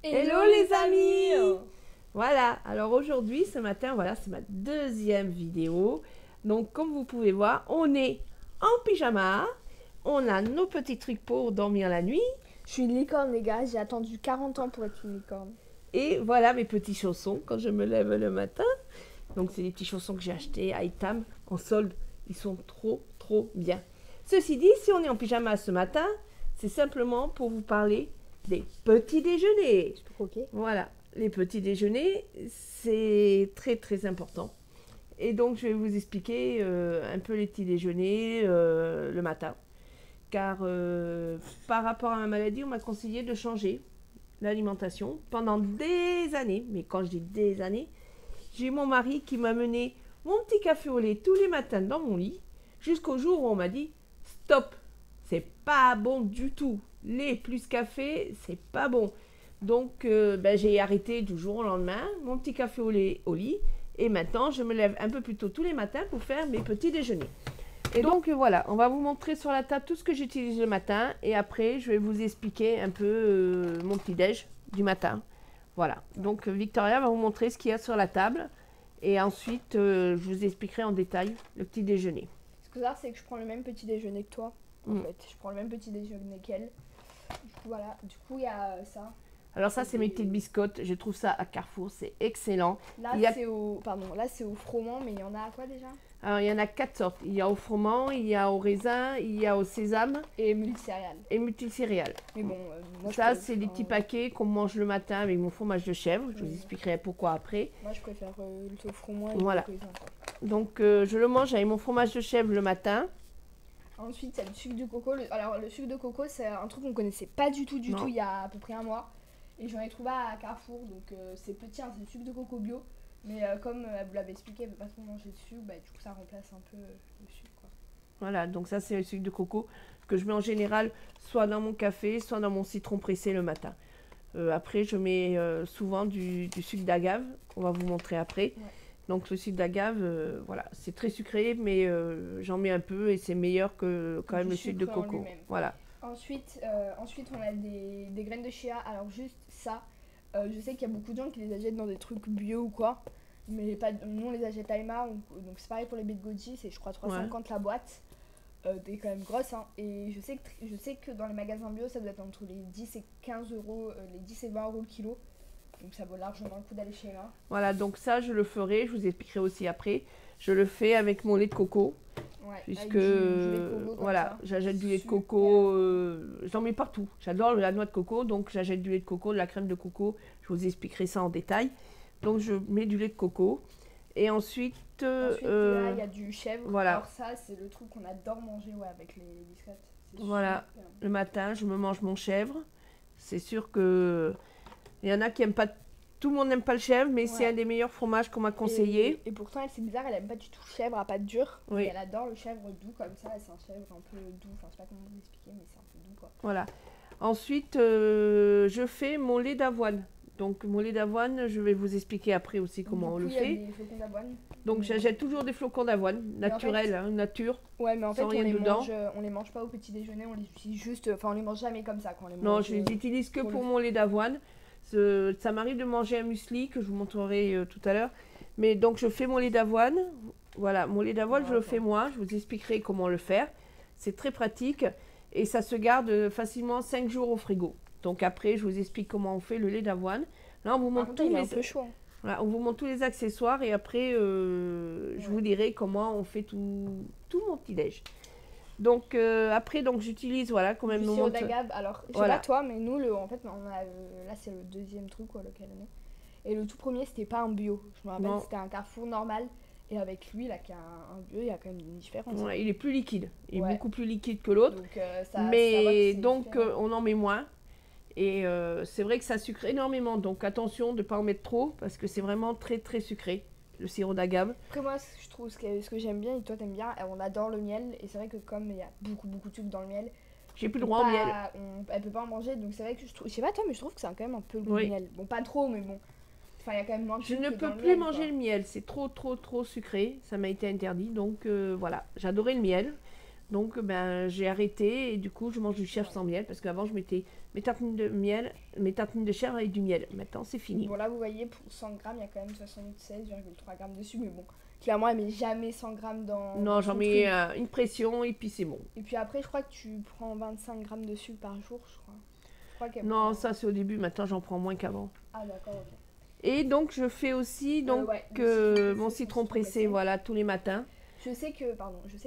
Hello les amis. Voilà, alors aujourd'hui, ce matin, voilà, c'est ma deuxième vidéo. Donc comme vous pouvez voir, on est en pyjama. On a nos petits trucs pour dormir la nuit. Je suis une licorne les gars, j'ai attendu 40 ans pour être une licorne. Et voilà mes petits chaussons quand je me lève le matin. Donc c'est des petits chaussons que j'ai achetés à Itam en solde. Ils sont trop bien. Ceci dit, si on est en pyjama ce matin, c'est simplement pour vous parler des petits déjeuners. Ok. Voilà, les petits déjeuners, c'est très important. Et donc je vais vous expliquer un peu les petits déjeuners le matin. Car par rapport à ma maladie, on m'a conseillé de changer l'alimentation pendant des années. Mais quand je dis des années, j'ai mon mari qui m'a mené mon petit café au lait tous les matins dans mon lit, jusqu'au jour où on m'a dit stop, c'est pas bon du tout. Lait plus café, c'est pas bon. Donc j'ai arrêté du jour au lendemain mon petit café au lait au lit. Et maintenant, je me lève un peu plus tôt tous les matins pour faire mes petits déjeuners. Et donc voilà, on va vous montrer sur la table tout ce que j'utilise le matin. Et après, je vais vous expliquer un peu mon petit déj du matin. Voilà, donc Victoria va vous montrer ce qu'il y a sur la table. Et ensuite, je vous expliquerai en détail le petit déjeuner. Ce que ça, c'est que je prends le même petit déjeuner que toi. En fait, je prends le même petit déjeuner qu'elle. Du coup, voilà. Du coup, il y a ça. Alors ça, c'est mes petites biscottes. Je trouve ça à Carrefour, c'est excellent. Là, c'est au... Pardon, là, c'est au froment, mais il y en a à quoi déjà? Alors, il y en a 4 sortes. Il y a au froment, il y a au raisin, il y a au sésame. Et multicéréales. Et multicéréales. Mais bon, moi, ça, c'est des petits paquets qu'on mange le matin avec mon fromage de chèvre. Je vous expliquerai pourquoi après. Moi, je préfère le froment et voilà. le raisin. Donc, je le mange avec mon fromage de chèvre le matin. Ensuite, il y a le sucre de coco. Alors, le sucre de coco, c'est un truc qu'on connaissait pas du tout il y a à peu près un mois. Et j'en ai trouvé à Carrefour, donc c'est petit, hein, c'est le sucre de coco bio. Mais comme elle vous l'avait expliqué, elle ne peut pas trop manger de sucre, du coup ça remplace un peu le sucre. Quoi. Voilà, donc ça c'est le sucre de coco que je mets en général soit dans mon café, soit dans mon citron pressé le matin. Après, je mets souvent du sucre d'agave, qu'on va vous montrer après. Ouais. Donc le sucre d'agave, voilà, c'est très sucré, mais j'en mets un peu et c'est meilleur que quand même le sucre de coco. Voilà. Ensuite, on a des graines de chia. Alors juste ça, je sais qu'il y a beaucoup de gens qui les achètent dans des trucs bio ou quoi. Mais pas, nous on les achète à Emma, donc c'est pareil pour les baies de goji, c'est je crois 3,50 la boîte. T'es quand même grosse, hein. Et je sais que dans les magasins bio, ça doit être entre les 10 et 15 euros, les 10 et 20 euros le kilo. Donc ça vaut largement le coup d'aller chez Emma. Voilà, donc ça je le ferai, je vous expliquerai aussi après. Je le fais avec mon lait de coco. Ouais, puisque du lait de coco, voilà, j'achète du lait de coco, j'en mets partout. J'adore la noix de coco, donc j'achète du lait de coco, de la crème de coco. Je vous expliquerai ça en détail. Donc je mets du lait de coco. Et ensuite, là, il y a du chèvre. Voilà. Alors ça, c'est le truc qu'on adore manger avec les biscottes. Voilà, le matin, je me mange mon chèvre. C'est sûr que il y en a qui n'aiment pas. Tout le monde n'aime pas le chèvre, mais c'est un des meilleurs fromages qu'on m'a conseillé. Et pourtant, elle, c'est bizarre, elle aime pas du tout le chèvre à pâte dure. Oui. Et elle adore le chèvre doux comme ça. C'est un chèvre un peu doux. Enfin, je sais pas comment vous expliquer, mais c'est un peu doux quoi. Voilà. Ensuite, je fais mon lait d'avoine. Donc, mon lait d'avoine, je vais vous expliquer après aussi comment on le fait. Il y a des flocons d'avoine. Donc, j'achète toujours des flocons d'avoine, naturels, en fait, nature. Ouais, mais en fait, on les mange pas au petit déjeuner, on les utilise juste. Enfin, on les mange jamais comme ça quand on les mange. Non, je les utilise que pour mon lait d'avoine. Ça m'arrive de manger un muesli que je vous montrerai tout à l'heure. Mais donc, je fais mon lait d'avoine. Voilà, mon lait d'avoine, je le fais moi. Je vous expliquerai comment le faire. C'est très pratique et ça se garde facilement 5 jours au frigo. Donc après, je vous explique comment on fait le lait d'avoine. Là, on vous montre tous les... un peu chaud. Voilà, on vous montre tous les accessoires et après, je vous dirai comment on fait tout mon petit déj. Donc après, donc j'utilise quand même du sirop d'agave. Alors, je sais pas toi, mais nous, en fait, là c'est le deuxième truc lequel on est. Et le tout premier, c'était pas un bio. Je me rappelle, c'était un Carrefour normal. Et avec lui, là, qui a un bio, il y a quand même une différence. Ouais, il est plus liquide. Il est beaucoup plus liquide que l'autre. Mais donc, on en met moins. Et c'est vrai que ça sucre énormément. Donc, attention de ne pas en mettre trop parce que c'est vraiment très sucré, le sirop d'agave. Après, moi, je trouve ce que j'aime bien et toi, t'aimes bien, on adore le miel. Et c'est vrai que comme il y a beaucoup de sucre dans le miel, j'ai plus le droit au miel. Elle peut pas en manger. Donc, c'est vrai que je sais pas toi, mais je trouve que c'est quand même un peu le goût du miel. Bon, pas trop, mais bon. Enfin, il y a quand même moins de sucre. Je ne peux plus manger le miel, c'est trop sucré, ça m'a été interdit, donc voilà, j'adorais le miel. Donc ben, j'ai arrêté et du coup je mange du chèvre sans miel parce qu'avant je mettais mes tartines de miel, mes tartines de chèvre avec du miel. Maintenant c'est fini. Bon là vous voyez pour 100 grammes il y a quand même 76,3 grammes dessus, mais bon, clairement elle met jamais 100 grammes dans Non, j'en son mets truc. une pression et puis c'est bon. Et puis après je crois que tu prends 25 grammes de sucre par jour, je crois. Je crois qu'elle Non, prend... ça c'est au début, maintenant j'en prends moins qu'avant. Ah d'accord, ok. Et donc je fais aussi donc, Ouais, mon citron pressé, voilà, tous les matins. Je sais qu'il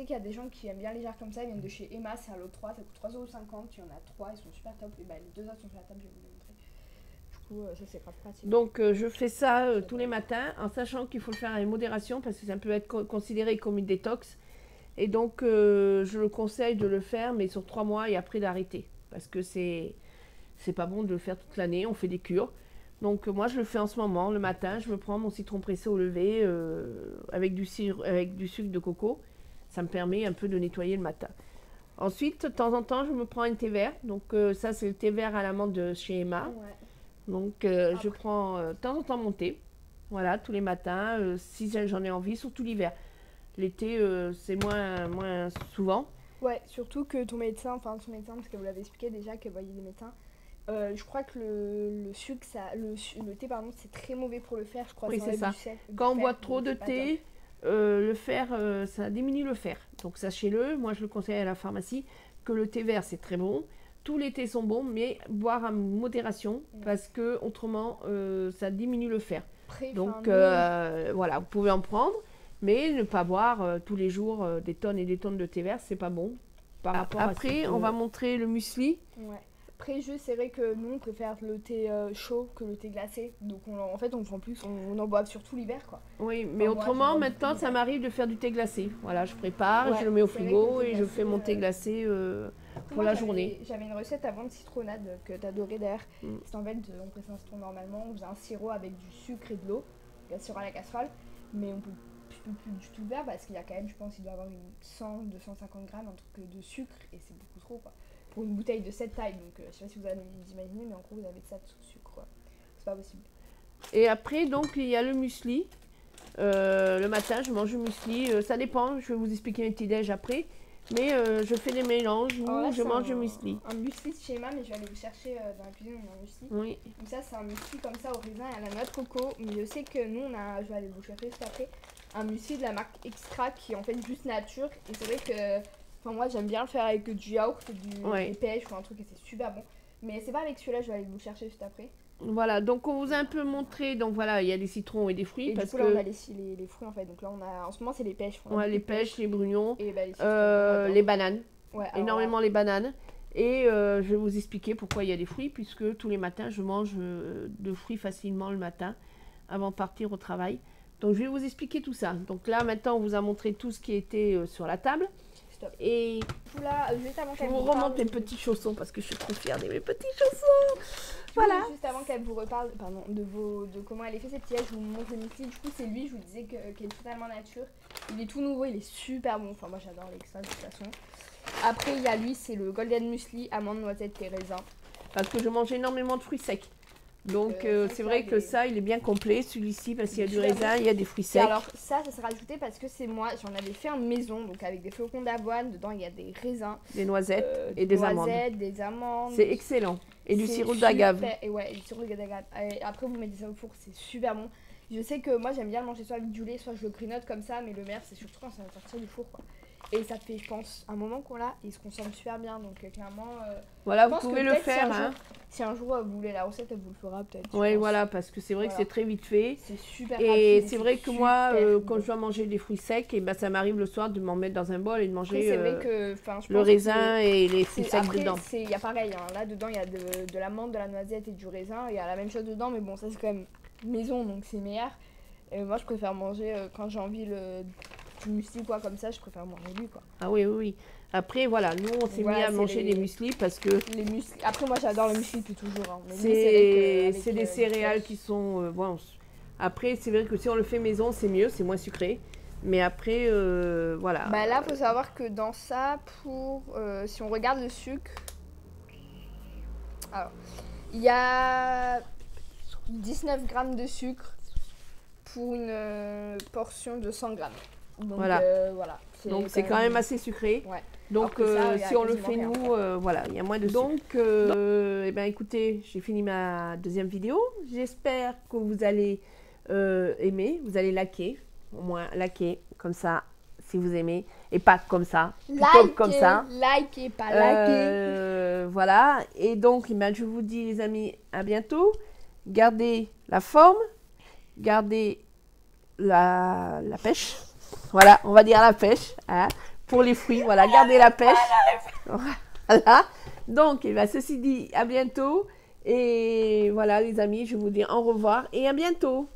y a des gens qui aiment bien les jarres comme ça, ils viennent de chez Emma, c'est à l'eau 3, ça coûte 3,50 €, il y en a 3, ils sont super top, et bah les deux autres sont sur la table, je vais vous les montrer. Du coup, ça c'est grave pratique. Donc je fais ça tous les matins en sachant qu'il faut le faire avec modération parce que ça peut être considéré comme une détox. Et donc je le conseille de le faire mais sur 3 mois et après d'arrêter. Parce que c'est pas bon de le faire toute l'année, on fait des cures. Donc moi je le fais en ce moment, le matin, je me prends mon citron pressé au lever avec du sucre de coco. Ça me permet un peu de nettoyer le matin. Ensuite, de temps en temps, je me prends un thé vert. Donc ça c'est le thé vert à l'amande de chez Emma. Ouais. Donc je prends de temps en temps mon thé. Voilà, tous les matins, si j'en ai envie, surtout l'hiver. L'été, c'est moins souvent. Ouais, surtout que ton médecin, parce que vous l'avez expliqué déjà, que voyez des médecins, je crois que le sucre, le thé, pardon, c'est très mauvais pour le fer, je crois. Oui, c'est ça. Du Quand on fer, boit trop donc de c'est pas thé, le fer, ça diminue le fer. Donc sachez-le, moi je le conseille à la pharmacie, que le thé vert c'est très bon. Tous les thés sont bons, mais boire à modération, parce que autrement ça diminue le fer. Après, Donc voilà, vous pouvez en prendre, mais ne pas boire tous les jours des tonnes et des tonnes de thé vert, c'est pas bon. Par rapport après, on va montrer le muesli. Ouais. Après, c'est vrai que nous, on préfère le thé chaud que le thé glacé. Donc, en fait, on prend plus, on en boit surtout l'hiver, quoi. Oui, mais Enfin, autrement, moi, maintenant, ça m'arrive de faire du thé glacé. Voilà, je prépare, je le mets au frigo et je fais mon thé glacé pour la journée. J'avais une recette avant de citronnade que t'adorais d'ailleurs. C'est en fait, on presse un citron normalement, on faisait un sirop avec du sucre et de l'eau, un sirop à la casserole. Mais on peut plus du tout le faire parce qu'il y a quand même, je pense, il doit avoir une 100-250 grammes, un truc de sucre et c'est beaucoup trop, quoi. Pour une bouteille de cette taille, donc je sais pas si vous allez imaginer, mais en gros vous avez ça de sucre, quoi. C'est pas possible. Et après, donc, il y a le muesli. Le matin, je mange le muesli. Ça dépend, je vais vous expliquer mes petits déj après. Mais je fais des mélanges où là, je mange le muesli. Un muesli de chez Emma, mais je vais aller vous chercher dans la cuisine, on a un muesli. Oui. Donc ça, c'est un muesli comme ça au raisin et à la noix de coco. Mais je sais que nous, je vais aller vous chercher juste après, un muesli de la marque Extra qui est en fait juste nature. Et c'est vrai que, enfin moi, j'aime bien le faire avec du yaourt, des pêches ou un truc et c'est super bon. Mais c'est pas avec celui-là, je vais aller vous chercher juste après. Voilà, donc on vous a un peu montré, donc voilà, il y a des citrons et des fruits. Et parce du coup, là, on a les fruits en fait. Donc là, en ce moment, c'est les pêches. Ouais, les pêches, les brugnons, et bah, les bananes. Ouais, énormément les bananes. Et je vais vous expliquer pourquoi il y a des fruits, puisque tous les matins, je mange de fruits facilement le matin, avant de partir au travail. Donc je vais vous expliquer tout ça. Donc là, maintenant, on vous a montré tout ce qui était sur la table. Stop. Et là, juste avant je vous remonte mes petits chaussons, parce que je suis trop fière de mes petits chaussons. Voilà. Juste avant qu'elle vous reparle de comment elle est fait cette pièce, je vous montre le muesli. Du coup, c'est lui, je vous disais, qu'il est totalement nature. Il est tout nouveau, il est super bon. Enfin, moi, j'adore l'extra de toute façon. Après, il y a lui, c'est le Golden Muesli, amandes, noisettes et raisins. Parce que je mange énormément de fruits secs. Donc, c'est vrai que ça, il est bien complet, celui-ci, parce qu'il y a du raisin, il y a des fruits secs. Et alors, ça sera ajouté parce que c'est moi, j'en avais fait en maison, donc avec des flocons d'avoine. Dedans, il y a des raisins, des noisettes et des amandes. Des amandes. C'est excellent. Et du sirop d'agave. Et ouais, du sirop d'agave. Après, vous mettez ça au four, c'est super bon. Je sais que moi, j'aime bien le manger soit avec du lait, soit je le grignote comme ça, mais le meilleur, c'est surtout quand ça va sortir du four, quoi. Et ça fait, je pense, un moment qu'on l'a, et il se consomme super bien, donc clairement... voilà, vous pouvez le faire. Si un jour vous voulez la recette, elle vous le fera peut-être. Oui, voilà, parce que c'est vrai que c'est très vite fait. C'est super rapide. Et c'est vrai que moi, quand je dois manger des fruits secs, et ben, ça m'arrive le soir de m'en mettre dans un bol et de manger le raisin et les fruits secs dedans. Il y a pareil, hein. Là dedans il y a de l'amande, de la noisette et du raisin, il y a la même chose dedans, mais bon, ça c'est quand même maison, donc c'est meilleur. Et moi je préfère manger quand j'ai envie du muesli, quoi, comme ça, je préfère manger lui, quoi. Ah oui, oui, oui. Après, voilà, nous, on s'est mis à manger des mueslis parce que... Les mueslis. Après, moi, j'adore le muesli depuis toujours. Hein. C'est des céréales qui sont... bon, après, c'est vrai que si on le fait maison, c'est mieux, c'est moins sucré. Mais après, voilà. Bah là, il faut savoir que dans ça, si on regarde le sucre... Alors, il y a 19 grammes de sucre pour une portion de 100 grammes. Donc, voilà. Donc c'est quand même assez sucré. Ouais. Donc que ça, il y a si on le quasiment fait rien, nous, voilà, il y a moins de sucre. Donc, eh ben, écoutez, j'ai fini ma deuxième vidéo. J'espère que vous allez aimer, vous allez liker, au moins liker comme ça, si vous aimez, et pas comme ça, plutôt comme ça. Likez, pas liker. Voilà, et donc, eh ben, je vous dis les amis, à bientôt. Gardez la forme, gardez la pêche. Voilà, on va dire la pêche, hein, pour les fruits. Voilà, gardez la pêche. Voilà. Donc, eh ben, ceci dit, à bientôt. Et voilà, les amis, je vous dis au revoir et à bientôt.